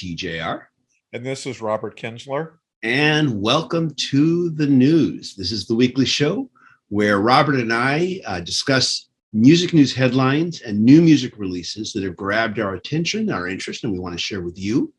TJR. And this is Robert Kinsler. And welcome to The News. This is the weekly show where Robert and I discuss music news headlines and new music releases that have grabbed our attention, our interest, and we want to share with you.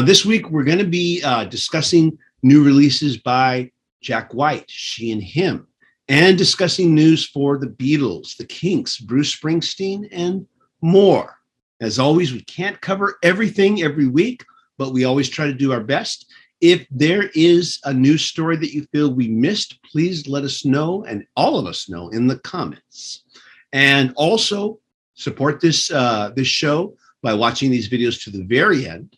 This week, we're going to be discussing new releases by Jack White, She and Him, and discussing news for the Beatles, the Kinks, Bruce Springsteen, and more. As always, we can't cover everything every week, but we always try to do our best. If there is a news story that you feel we missed, please let us know, and all of us know, in the comments. And also support this show by watching these videos to the very end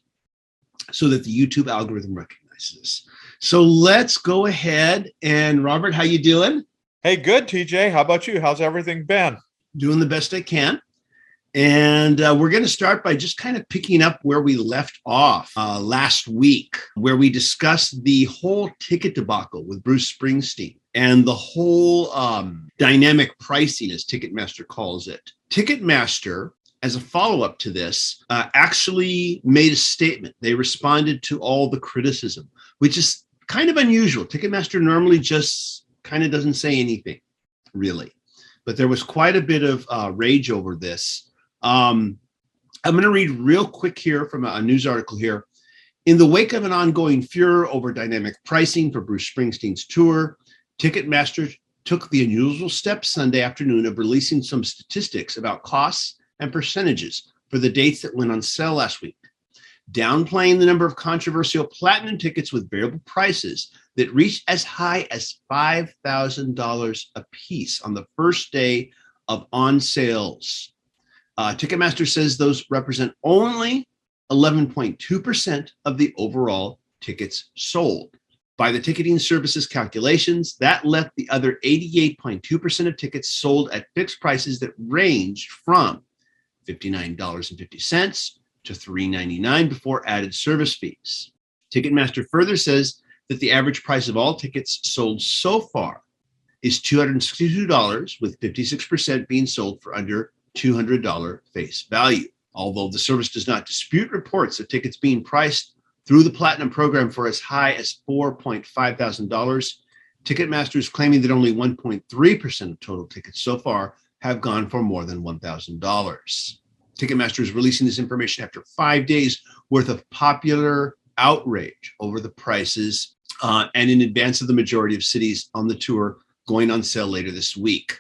so that the YouTube algorithm recognizes us. So let's go ahead. And Robert, how you doing? Hey, good, TJ. How about you? How's everything been? Doing the best I can. And we're going to start by just kind of picking up where we left off last week, where we discussed the whole ticket debacle with Bruce Springsteen and the whole dynamic pricing, as Ticketmaster calls it. Ticketmaster, as a follow-up to this, actually made a statement. They responded to all the criticism, which is kind of unusual. Ticketmaster normally just kind of doesn't say anything, really. But there was quite a bit of rage over this. I'm going to read real quick here from a news article here. In the wake of an ongoing furor over dynamic pricing for Bruce Springsteen's tour, Ticketmaster took the unusual step Sunday afternoon of releasing some statistics about costs and percentages for the dates that went on sale last week, downplaying the number of controversial platinum tickets with variable prices that reached as high as $5,000 a piece on the first day of on sales. Ticketmaster says those represent only 11.2% of the overall tickets sold. By the ticketing services calculations, that left the other 88.2% of tickets sold at fixed prices that ranged from $59.50 to $3.99 before added service fees. Ticketmaster further says that the average price of all tickets sold so far is $262, with 56% being sold for under $200 face value. Although the service does not dispute reports of tickets being priced through the Platinum program for as high as $4.5 thousand, Ticketmaster is claiming that only 1.3% of total tickets so far have gone for more than $1,000. Ticketmaster is releasing this information after 5 days worth of popular outrage over the prices and in advance of the majority of cities on the tour going on sale later this week.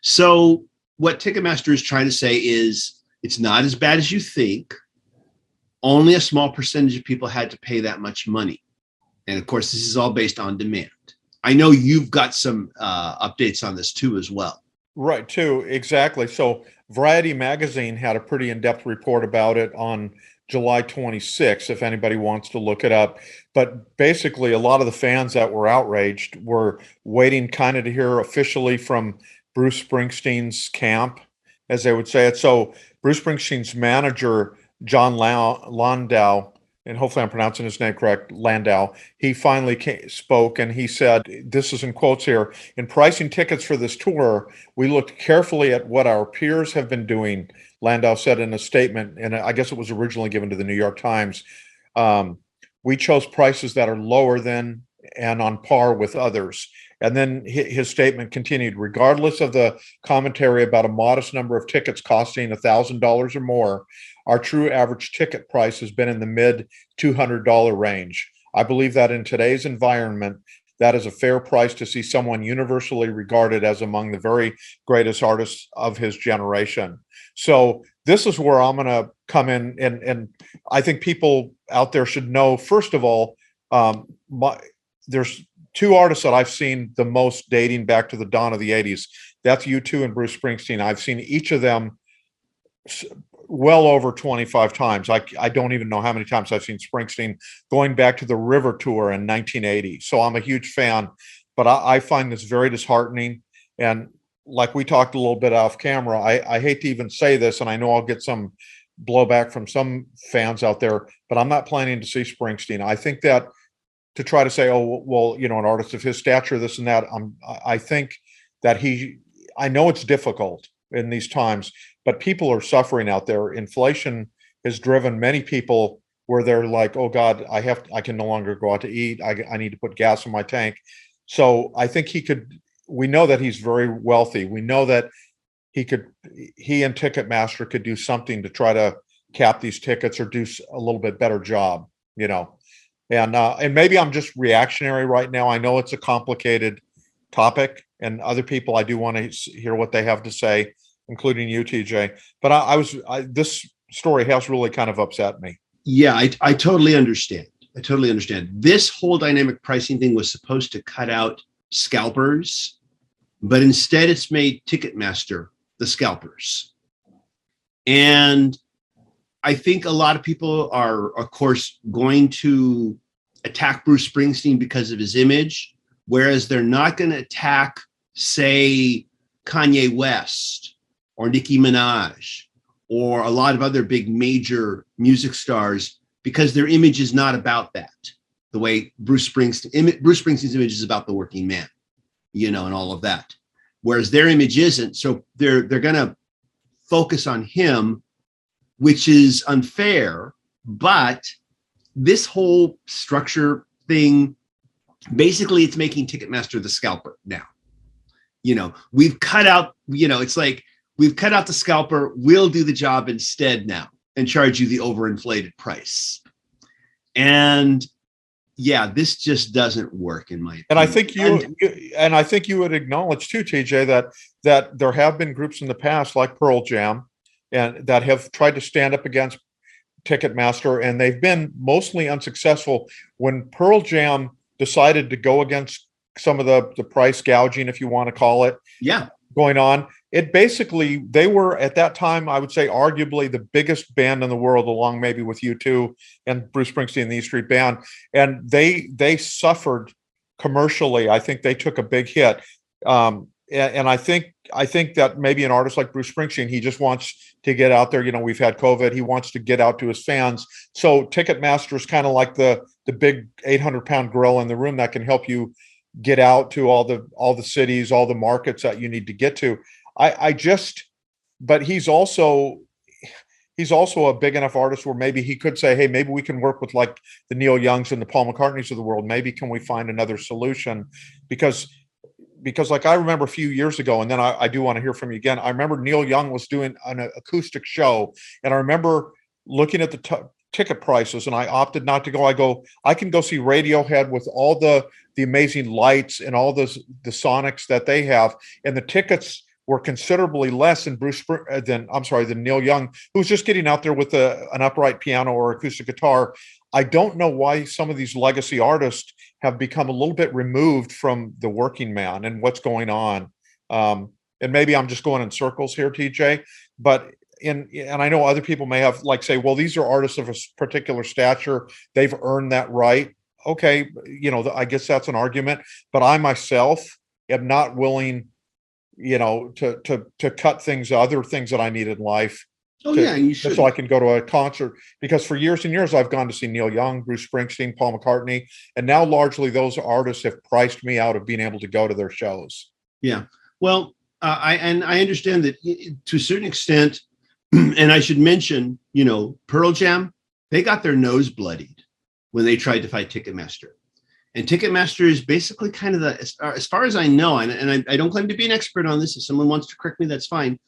So what Ticketmaster is trying to say is it's not as bad as you think. Only a small percentage of people had to pay that much money. And of course, this is all based on demand. I know you've got some updates on this too as well. Right, too. Exactly. So Variety Magazine had a pretty in-depth report about it on July 26th, if anybody wants to look it up. But basically, a lot of the fans that were outraged were waiting kind of to hear officially from Bruce Springsteen's camp, as they would say it. So Bruce Springsteen's manager, John Landau, and hopefully I'm pronouncing his name correct, Landau, he finally spoke and he said, this is in quotes here, "In pricing tickets for this tour, we looked carefully at what our peers have been doing," Landau said in a statement, and I guess it was originally given to the New York Times. "We chose prices that are lower than and on par with others." And then his statement continued, "Regardless of the commentary about a modest number of tickets costing $1,000 or more, our true average ticket price has been in the mid $200 range. I believe that in today's environment, that is a fair price to see someone universally regarded as among the very greatest artists of his generation." So this is where I'm going to come in, and I think people out there should know, first of all, there's two artists that I've seen the most dating back to the dawn of the 80s. That's U2 and Bruce Springsteen. I've seen each of them well over 25 times. I don't even know how many times I've seen Springsteen, going back to the River Tour in 1980. So I'm a huge fan, but I find this very disheartening. And like we talked a little bit off camera, I hate to even say this, and I know I'll get some blowback from some fans out there, but I'm not planning to see Springsteen. I think that to try to say, oh, well, you know, an artist of his stature, this and that, I think that I know it's difficult in these times, but people are suffering out there. Inflation has driven many people where they're like, oh God, I can no longer go out to eat. I need to put gas in my tank. So I think we know that he's very wealthy. We know that he and Ticketmaster could do something to try to cap these tickets or do a little bit better job, you know. And maybe I'm just reactionary right now. I know it's a complicated topic, and other people I do want to hear what they have to say, including you, TJ. But this story has really kind of upset me. Yeah, I totally understand. I totally understand. This whole dynamic pricing thing was supposed to cut out scalpers, but instead it's made Ticketmaster the scalpers. And I think a lot of people are, of course, going to attack Bruce Springsteen because of his image, whereas they're not going to attack, say, Kanye West or Nicki Minaj or a lot of other big major music stars, because their image is not about that. The way Bruce Springsteen's image is about the working man, you know, and all of that, whereas their image isn't. So they're going to focus on him, which is unfair. But this whole structure thing, basically it's making Ticketmaster the scalper now. You know, we've cut out, you know, it's like we've cut out the scalper. We'll do the job instead now and charge you the overinflated price. And yeah, this just doesn't work in my opinion. And I think you would acknowledge too, TJ, that there have been groups in the past like Pearl Jam and that have tried to stand up against Ticketmaster, and they've been mostly unsuccessful. When Pearl Jam decided to go against some of the price gouging, if you want to call it, going on, it basically, they were at that time, I would say, arguably the biggest band in the world, along maybe with U2 and Bruce Springsteen and the E Street Band, and they suffered commercially. I think they took a big hit, and I think that maybe an artist like Bruce Springsteen, he just wants to get out there. You know, we've had COVID. He wants to get out to his fans. So Ticketmaster is kind of like the big 800-pound gorilla in the room that can help you get out to all the cities, all the markets that you need to get to. But he's also a big enough artist where maybe he could say, hey, maybe we can work with like the Neil Youngs and the Paul McCartneys of the world. Maybe can we find another solution? Because like I remember a few years ago, and then I do want to hear from you again. I remember Neil Young was doing an acoustic show, and I remember looking at the ticket prices, and I opted not to go. I can go see Radiohead with all the amazing lights and all the sonics that they have, and the tickets were considerably less than than Neil Young, who was just getting out there with an upright piano or acoustic guitar. I don't know why some of these legacy artists have become a little bit removed from the working man and what's going on. And maybe I'm just going in circles here, TJ, but and I know other people may have like say, well, these are artists of a particular stature. They've earned that right. Okay. You know, I guess that's an argument, but I myself am not willing, you know, to cut other things that I need in life. You should. So I can go to a concert, because for years and years I've gone to see Neil Young, Bruce Springsteen, Paul McCartney, and now largely those artists have priced me out of being able to go to their shows. Yeah, well, I understand that to a certain extent, and I should mention, you know, Pearl Jam, they got their nose bloodied when they tried to fight Ticketmaster. And Ticketmaster is basically kind of as far as I know, and I don't claim to be an expert on this. If someone wants to correct me, that's fine.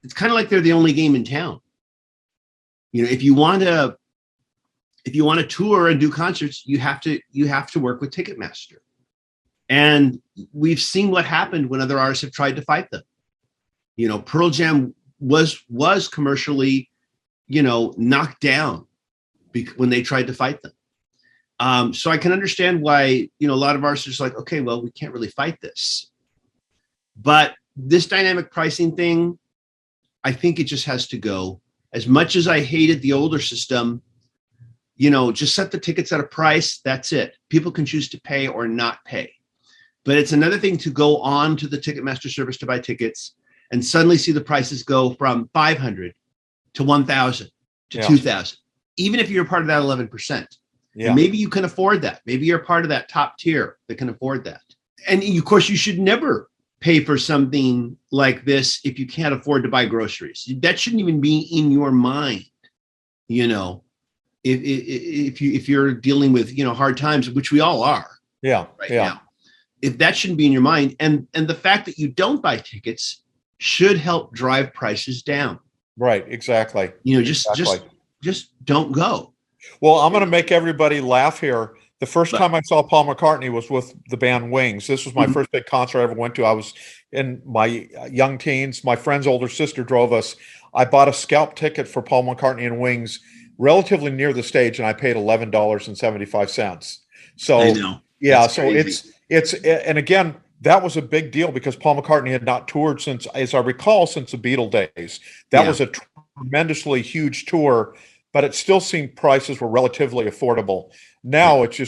It's kind of like they're the only game in town. You know, if you want to tour and do concerts, you have to work with Ticketmaster. And we've seen what happened when other artists have tried to fight them. You know, Pearl Jam was commercially, you know, knocked down when they tried to fight them. So I can understand why, you know, a lot of artists are just like, okay, well, we can't really fight this. But this dynamic pricing thing, I think it just has to go. As much as I hated the older system, you know, just set the tickets at a price. That's it. People can choose to pay or not pay. But it's another thing to go on to the Ticketmaster service to buy tickets and suddenly see the prices go from 500 to 1,000 to 2,000, even if you're part of that 11%. Yeah. And maybe you can afford that. Maybe you're part of that top tier that can afford that. And of course, you should never pay for something like this if you can't afford to buy groceries. That shouldn't even be in your mind, you know. if you're dealing with hard times, which we all are Yeah. right Yeah. now, if that shouldn't be in your mind, and the fact that you don't buy tickets should help drive prices down. Right. Exactly. Just don't go. Well, I'm going to make everybody laugh here. The first But time I saw Paul McCartney was with the band Wings. This was my Mhm. first big concert I ever went to. I was in my young teens. My friend's older sister drove us. I bought a scalp ticket for Paul McCartney and Wings relatively near the stage, and I paid $11.75. I So, know yeah, that's so crazy. and again, that was a big deal because Paul McCartney had not toured since, as I recall, since the Beatles days. That Yeah, was a tremendously huge tour, but it still seemed prices were relatively affordable. yeah, Now it's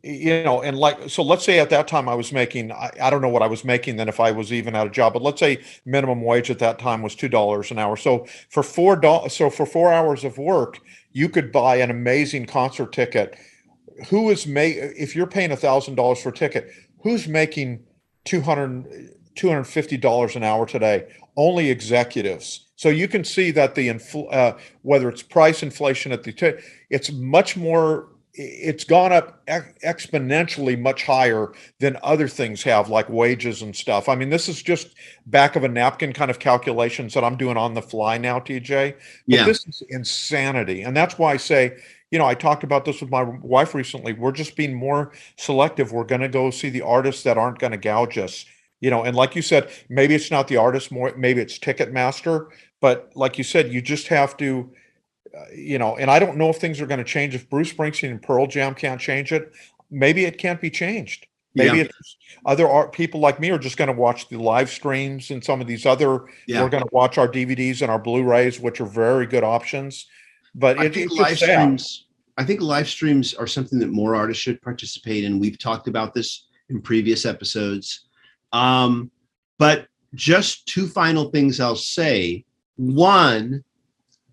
and like, so let's say at that time I was making, I don't know what I was making then if I was even at a job, but let's say minimum wage at that time was $2 an hour. So for $4, so for 4 hours of work, you could buy an amazing concert ticket. If you're paying $1,000 for a ticket, who's making 250 dollars an hour today? Only executives. So you can see that whether it's price inflation it's much more, it's gone up exponentially much higher than other things have, like wages and stuff. I mean, this is just back of a napkin kind of calculations that I'm doing on the fly now, TJ, but yeah, this is insanity. And that's why I say, I talked about this with my wife recently. We're just being more selective. We're going to go see the artists that aren't going to gouge us. And like you said, maybe it's not the artist more, maybe it's Ticketmaster, but like you said, you just have to, and I don't know if things are going to change. If Bruce Springsteen and Pearl Jam can't change it, maybe it can't be changed. Maybe yeah, it's other art people like me are just going to watch the live streams and some of these other, we're yeah. going to watch our DVDs and our Blu-rays, which are very good options. But I think it's just sad. live streams are something that more artists should participate in. We've talked about this in previous episodes. But just two final things I'll say. One,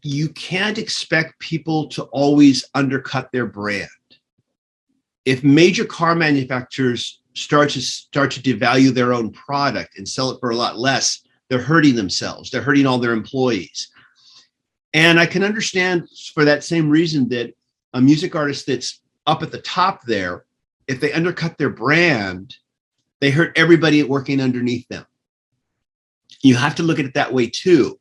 you can't expect people to always undercut their brand. If major car manufacturers start to devalue their own product and sell it for a lot less, they're hurting themselves. They're hurting all their employees. And I can understand for that same reason that a music artist that's up at the top there, if they undercut their brand, they hurt everybody working underneath them. You have to look at it that way too.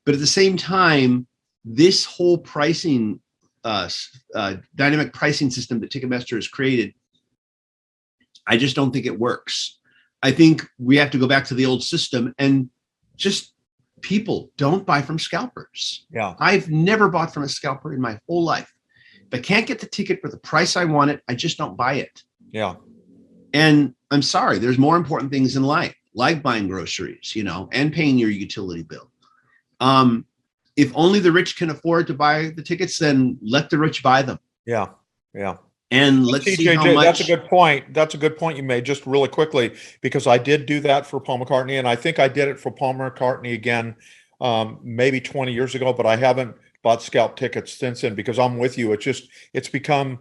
But at the same time, this whole pricing, dynamic pricing system that Ticketmaster has created, I just don't think it works. I think we have to go back to the old system and just people don't buy from scalpers. Yeah. I've never bought from a scalper in my whole life. If I can't get the ticket for the price I want it, I just don't buy it. Yeah. And I'm sorry, there's more important things in life, like buying groceries, and paying your utility bill. If only the rich can afford to buy the tickets, then let the rich buy them. Yeah. Yeah. And let's see how much. That's a good point. That's a good point you made, just really quickly, because I did do that for Paul McCartney, and I think I did it for Paul McCartney again, maybe 20 years ago, but I haven't bought scalp tickets since then because I'm with you. It's become,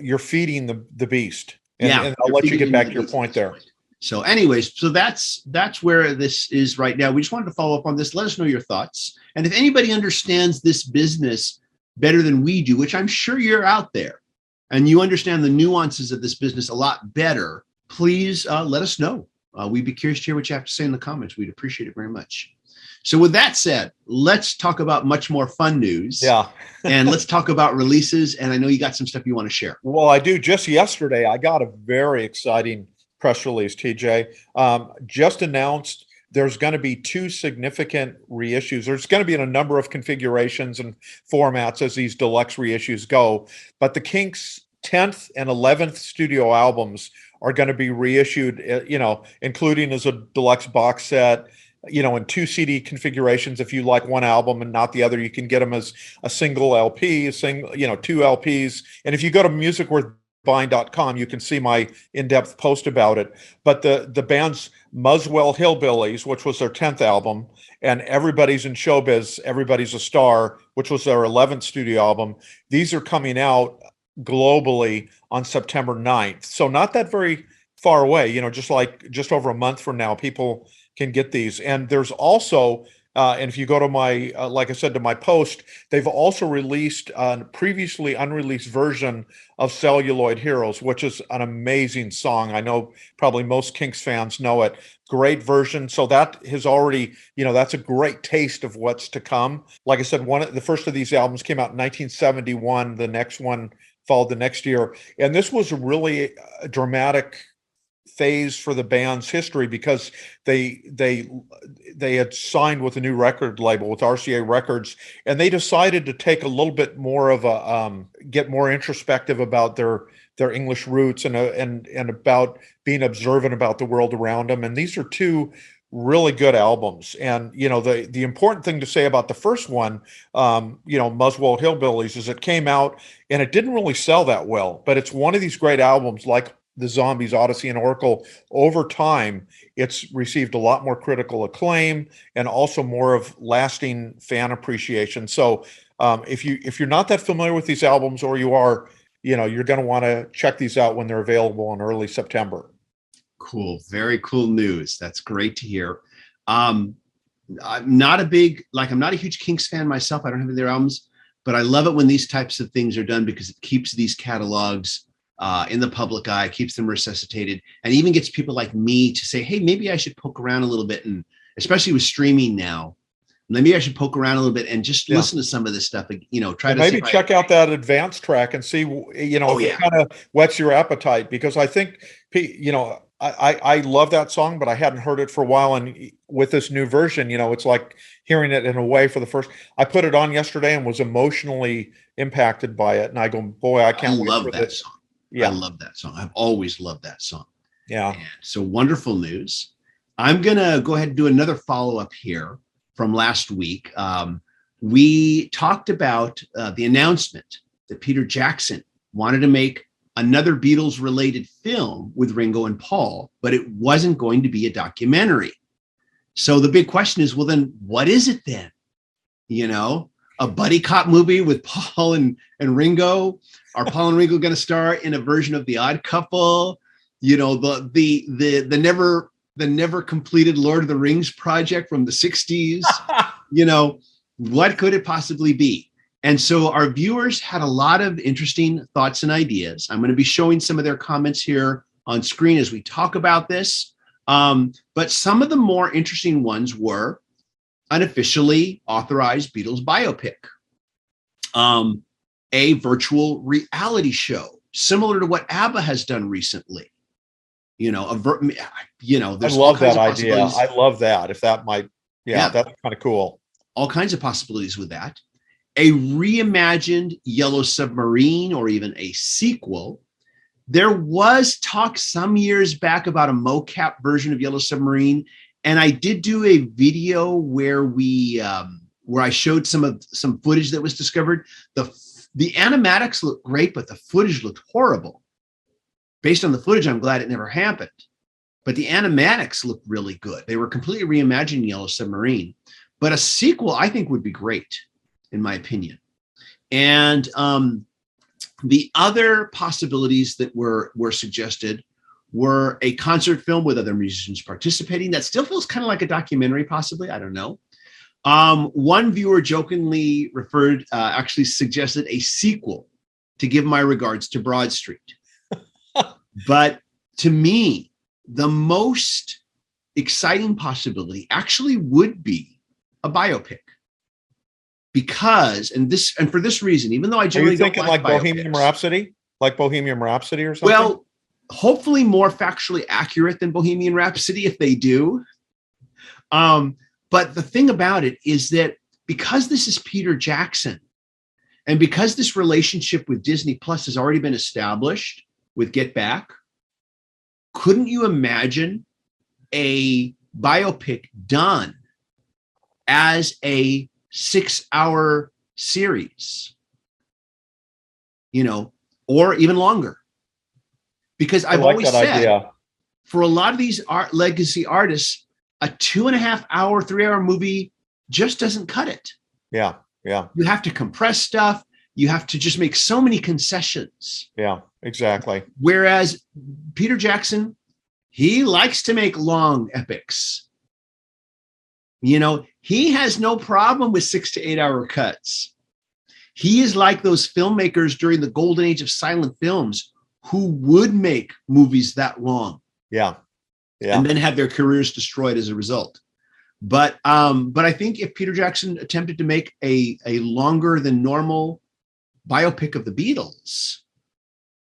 you're feeding the beast. And I'll let you get back to your point there. So anyways, that's where this is right now. We just wanted to follow up on this. Let us know your thoughts. And if anybody understands this business better than we do, which I'm sure you're out there, and you understand the nuances of this business a lot better, please let us know. We'd be curious to hear what you have to say in the comments. We'd appreciate it very much. So with that said, let's talk about much more fun news. Yeah. And let's talk about releases. And I know you got some stuff you want to share. Well, I do. Just yesterday, I got a very exciting press release, TJ. Just announced there's going to be 2 significant reissues. There's going to be in a number of configurations and formats as these deluxe reissues go. But the Kinks' 10th and 11th studio albums are going to be reissued, including as a deluxe box set, in 2 CD configurations. If you like one album and not the other, you can get them as a single LP, 2 LPs. And if you go to musicworthbuying.com, you can see my in-depth post about it. But the band's Muswell Hillbillies, which was their 10th album, and Everybody's in Showbiz, Everybody's a Star, which was their 11th studio album, these are coming out globally on September 9th. So not that very far away, just over a month from now, people can get these. And there's also And if you go to my, like I said, to my post, they've also released a previously unreleased version of Celluloid Heroes, which is an amazing song. I know probably most Kinks fans know it. Great version. So that has already, that's a great taste of what's to come. Like I said, the first of these albums came out in 1971. The next one followed the next year. And this was a really dramatic phase for the band's history because they had signed with a new record label with RCA Records, and they decided to take a little bit more of a get more introspective about their English roots and about being observant about the world around them. And these are two really good albums. And the important thing to say about the first one, Muswell Hillbillies, is it came out and it didn't really sell that well, but it's one of these great albums like the Zombies, Odyssey, and Oracle. Over time, it's received a lot more critical acclaim and also more of lasting fan appreciation. So if you're not that familiar with these albums, or you are, you're going to want to check these out when they're available in early September. Cool. Very cool news. That's great to hear. I'm not a huge Kinks fan myself. I don't have any of their albums, but I love it when these types of things are done because it keeps these catalogs in the public eye, keeps them resuscitated, and even gets people like me to say, hey, maybe I should poke around a little bit. And especially with streaming now, maybe I should poke around a little bit and just listen to some of this stuff, try to maybe check out that advanced track and see, if it kind of whets your appetite, because I think, I love that song, but I hadn't heard it for a while. And with this new version, it's like hearing it in a way for the first. I put it on yesterday and was emotionally impacted by it. And I go, boy, I can't love that song. Yeah. I love that song. I've always loved that song. Yeah. And so wonderful news. I'm going to go ahead and do another follow-up here from last week. We talked about the announcement that Peter Jackson wanted to make another Beatles-related film with Ringo and Paul, but it wasn't going to be a documentary. So the big question is, well, then what is it then? A buddy cop movie with Paul and Ringo? Are Paul and Ringo going to star in a version of The Odd Couple? The never completed Lord of the Rings project from the 60s? What could it possibly be? And so our viewers had a lot of interesting thoughts and ideas. I'm going to be showing some of their comments here on screen as we talk about this. But some of the more interesting ones were an officially authorized Beatles biopic, a virtual reality show similar to what ABBA has done recently. There's I love that idea. I love that. If that might, that's kind of cool. All kinds of possibilities with that. A reimagined Yellow Submarine, or even a sequel. There was talk some years back about a mocap version of Yellow Submarine, and I did do a video where I showed some footage that was discovered. The animatics looked great, but the footage looked horrible. Based on the footage, I'm glad it never happened. But the animatics looked really good. They were completely reimagining Yellow Submarine. But a sequel, I think, would be great, in my opinion. And the other possibilities that were suggested were a concert film with other musicians participating. That still feels kind of like a documentary, possibly. I don't know. One viewer jokingly actually suggested a sequel to Give My Regards to Broad Street. But to me, the most exciting possibility actually would be a biopic. Because, and for this reason, even though I generally don't like Bohemian Rhapsody, or something. Well, hopefully more factually accurate than Bohemian Rhapsody if they do. But the thing about it is that because this is Peter Jackson, and because this relationship with Disney Plus has already been established with Get Back, couldn't you imagine a biopic done as a 6-hour series, or even longer? Because I've always said, for a lot of these legacy artists, a 2.5-hour, 3-hour movie just doesn't cut it. Yeah. You have to compress stuff. You have to just make so many concessions. Yeah, exactly. Whereas Peter Jackson, he likes to make long epics. You know, he has no problem with 6 to 8 hour cuts. He is like those filmmakers during the golden age of silent films who would make movies that long. Yeah. Yeah. And then have their careers destroyed as a result. But I think if Peter Jackson attempted to make a longer than normal biopic of the Beatles,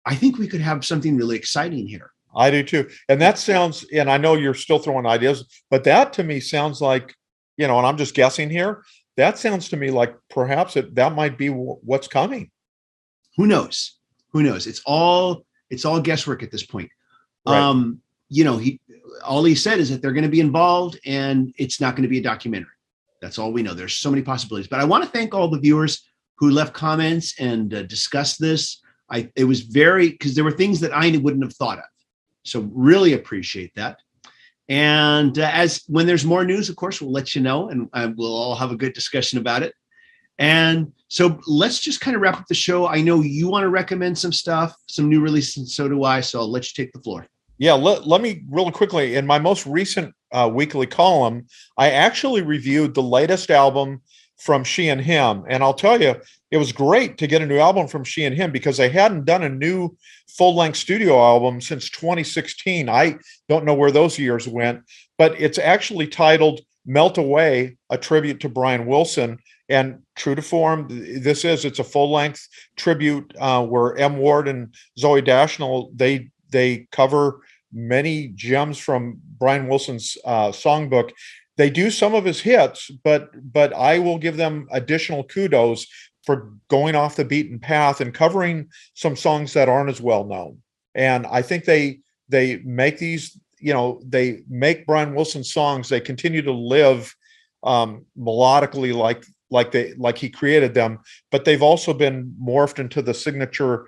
I think we could have something really exciting here. I do too. And that sounds, and I know you're still throwing ideas, but that to me sounds like, you know, and I'm just guessing here, that sounds to me like perhaps that might be what's coming. Who knows? Who knows? It's all guesswork at this point. Right. You know, all he said is that they're going to be involved and it's not going to be a documentary. That's all we know. There's so many possibilities. But I want to thank all the viewers who left comments and discussed this. It was because there were things that I wouldn't have thought of. So really appreciate that. And when there's more news, of course, we'll let you know, and we'll all have a good discussion about it. And so let's just kind of wrap up the show. I know you want to recommend some stuff, some new releases, and so do I. So I'll let you take the floor. Yeah, let me really quickly. In my most recent weekly column, I actually reviewed the latest album from She and Him. And I'll tell you, it was great to get a new album from She and Him because they hadn't done a new full-length studio album since 2016. I don't know where those years went, but it's actually titled Melt Away, a tribute to Brian Wilson. And true to form, it's a full-length tribute where M. Ward and Zooey Deschanel, they cover many gems from Brian Wilson's songbook. They do some of his hits, but I will give them additional kudos for going off the beaten path and covering some songs that aren't as well known. And I think they make these, you know, they make Brian Wilson songs. They continue to live melodically like he created them, but they've also been morphed into the signature,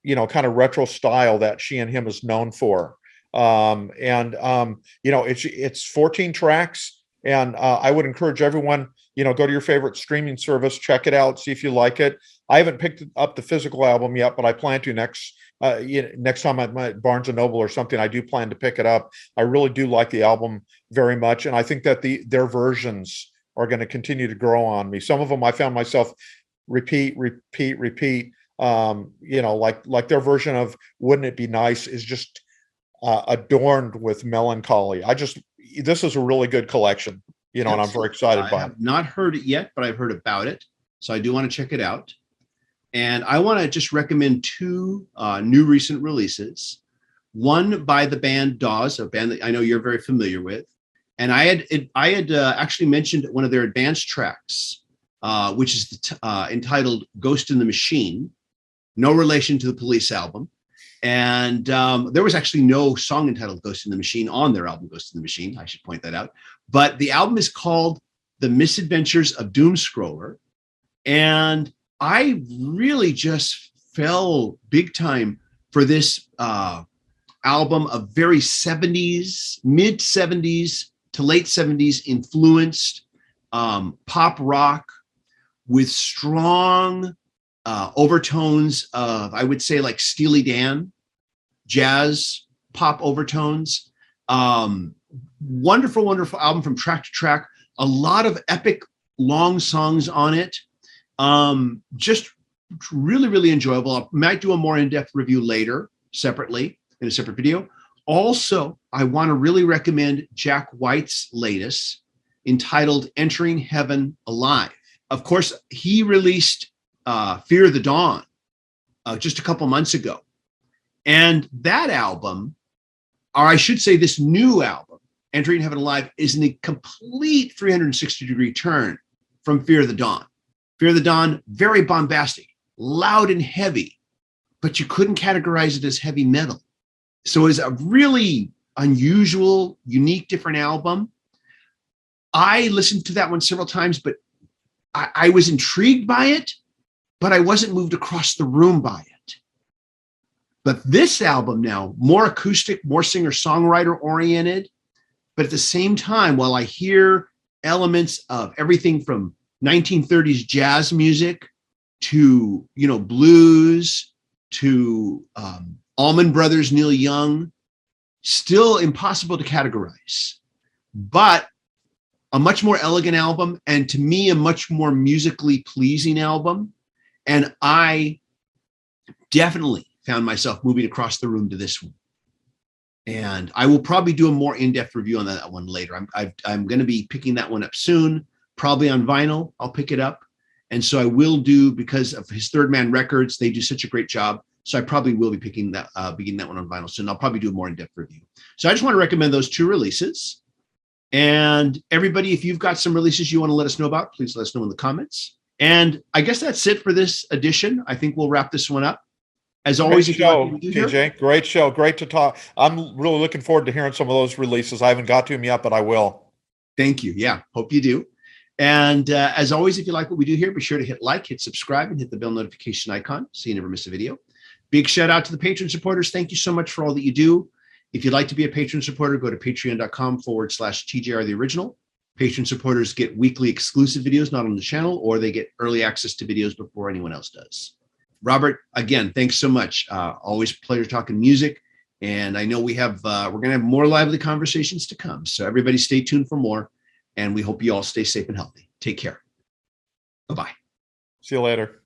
you know, kind of retro style that She and Him is known for. You know, it's 14 tracks. And I would encourage everyone, you know, go to your favorite streaming service, check it out, see if you like it. I haven't picked up the physical album yet, but I plan to next time I'm at Barnes & Noble or something. I do plan to pick it up. I really do like the album very much. And I think that their versions are going to continue to grow on me. Some of them I found myself repeat. You know, like their version of Wouldn't It Be Nice is just adorned with melancholy. This is a really good collection, you know, and I'm very excited by it. I have not heard it yet, but I've heard about it. So I do want to check it out. And I want to just recommend two new recent releases. One by the band Dawes, a band that I know you're very familiar with. And I had actually mentioned one of their advanced tracks, which is entitled Ghost in the Machine. No relation to the Police album. And there was actually no song entitled Ghost in the Machine on their album, Ghost in the Machine. I should point that out. But the album is called The Misadventures of Doomscroller. And I really just fell big time for this album of very 70s, mid 70s to late 70s influenced pop rock with strong overtones of, I would say, like Steely Dan, jazz, pop overtones. Wonderful, wonderful album from track to track. A lot of epic long songs on it. Just really, really enjoyable. I might do a more in-depth review later, separately, in a separate video. Also, I want to really recommend Jack White's latest, entitled Entering Heaven Alive. Of course, he released Fear of the Dawn just a couple months ago. And that album, or I should say this new album, Entering Heaven Alive, is a complete 360-degree turn from Fear of the Dawn. Fear of the Dawn, very bombastic, loud and heavy, but you couldn't categorize it as heavy metal. So it's a really unusual, unique, different album. I listened to that one several times, but I was intrigued by it, but I wasn't moved across the room by it. But this album now, more acoustic, more singer-songwriter oriented, but at the same time, while I hear elements of everything from 1930s jazz music to, you know, blues to Allman Brothers, Neil Young, still impossible to categorize. But a much more elegant album, and to me, a much more musically pleasing album. And I definitely found myself moving across the room to this one. And I will probably do a more in-depth review on that one later. I'm going to be picking that one up soon, probably on vinyl. I'll pick it up. And so I will do, because of his Third Man Records, they do such a great job. So I probably will be beginning that one on vinyl soon. I'll probably do a more in-depth review. So I just want to recommend those two releases. And everybody, if you've got some releases you want to let us know about, please let us know in the comments. And I guess that's it for this edition. I think we'll wrap this one up. As always, great show, TJ. Great show. Great to talk. I'm really looking forward to hearing some of those releases. I haven't got to them yet, but I will. Thank you. Yeah, hope you do. And as always, if you like what we do here, be sure to hit like, hit subscribe, and hit the bell notification icon so you never miss a video. Big shout out to the Patreon supporters. Thank you so much for all that you do. If you'd like to be a Patreon supporter, go to patreon.com/TJR the original. Patreon supporters get weekly exclusive videos, not on the channel, or they get early access to videos before anyone else does. Robert, again, thanks so much. Always a pleasure talking music. And I know we're going to have more lively conversations to come. So everybody stay tuned for more. And we hope you all stay safe and healthy. Take care. Bye-bye. See you later.